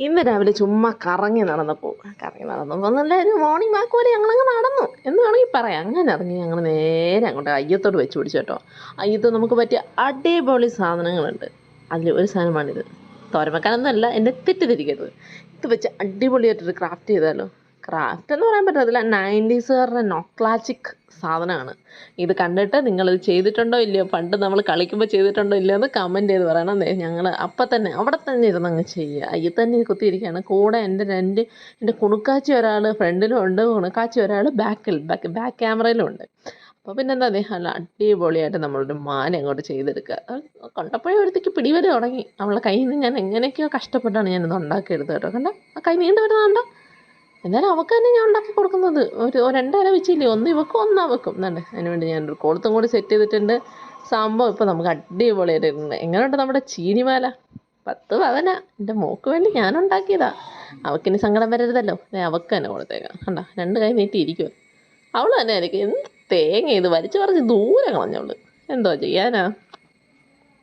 ഇന്ന് രാവിലെ ചുമ്മാ കറങ്ങി നടന്നപ്പോൾ നല്ല ഒരു മോർണിംഗ് വാക്ക് പോലെ ഞങ്ങളങ്ങ് നടന്നു എന്ന് വേണമെങ്കിൽ പറയാം. അങ്ങനെ ഇറങ്ങി ഞങ്ങൾ നേരെ അങ്ങോട്ട് അയ്യത്തോട്ട് വെച്ച് പിടിച്ചു കേട്ടോ. അയ്യത്ത് നമുക്ക് പറ്റിയ അടിപൊളി സാധനങ്ങളുണ്ട്. അതിൽ ഒരു സാധനമാണിത്. തോരൻ വെക്കാനൊന്നുമല്ല, എന്നെ തെറ്റിദ്ധരിക്കരുത്. ഇത് വെച്ച് അടിപൊളിയായിട്ടൊരു ക്രാഫ്റ്റ് ചെയ്താലോ. ക്രാഫ്റ്റ് എന്ന് പറയാൻ പറ്റത്തില്ല, 90s നൊക്ലാച്ചിക് സാധനമാണ്. ഇത് കണ്ടിട്ട് നിങ്ങളിത് ചെയ്തിട്ടുണ്ടോ ഇല്ലയോ, പണ്ട് നമ്മൾ കളിക്കുമ്പോൾ ചെയ്തിട്ടുണ്ടോ ഇല്ലയോ എന്ന് കമൻറ്റ് ചെയ്ത് പറയണം. ഞങ്ങൾ അപ്പം തന്നെ അവിടെ തന്നെ ഇരുന്ന് അങ്ങ് ചെയ്യുക. അതിൽ തന്നെ കുത്തിയിരിക്കുകയാണ്. കൂടെ എൻ്റെ കുണുക്കാച്ചി ഒരാൾ ഫ്രണ്ടിലും ഉണ്ട്, കുണുക്കാച്ചി ഒരാൾ ബാക്ക് ക്യാമറയിലും ഉണ്ട്. അപ്പോൾ പിന്നെന്താ നല്ല അടിപൊളിയായിട്ട് നമ്മളൊരു മാല അങ്ങോട്ട് ചെയ്തെടുക്കുക. കണ്ടപ്പോഴേ ഒരുത്തേക്ക് പിടിവരെ തുടങ്ങി. അവളുടെ കയ്യിൽ നിന്ന് ഞാൻ എങ്ങനെയൊക്കെയോ കഷ്ടപ്പെട്ടാണ് ഞാനിത് ഉണ്ടാക്കിയെടുത്തത് കേട്ടോ. കണ്ട ആ കൈ നീണ്ടു വരുന്നുണ്ടോ. എന്നാലും അവൾക്ക് തന്നെ ഞാൻ ഉണ്ടാക്കി കൊടുക്കുന്നത്. ഒരു രണ്ടില വെച്ചില്ലേ, ഒന്ന് ഇവക്കും ഒന്ന് അവക്കും. എന്നുണ്ട് അതിന് വേണ്ടി ഞാനൊരു കൊളുത്തും കൂടി സെറ്റ് ചെയ്തിട്ടുണ്ട്. സംഭവം ഇപ്പോൾ നമുക്ക് അടിപൊളിയായിട്ടുണ്ട്. എങ്ങനെയുണ്ട് നമ്മുടെ ചീനിമാല? 10 പവന. എൻ്റെ മോക്ക് വേണ്ടി ഞാൻ ഉണ്ടാക്കിയതാ. അവക്കിനി സങ്കടം വരരുതല്ലോ. അവൾക്ക് തന്നെ കൊടുത്തേക്കാം. കണ്ട 2 കൈ നീട്ടിയിരിക്കുമോ. അവൾ തന്നെ എനിക്ക് എന്ത് തേങ്ങ ഇത് വലിച്ചു പറിച്ച് ദൂരെ കളഞ്ഞവള്. എന്തോ ചെയ്യാനാ.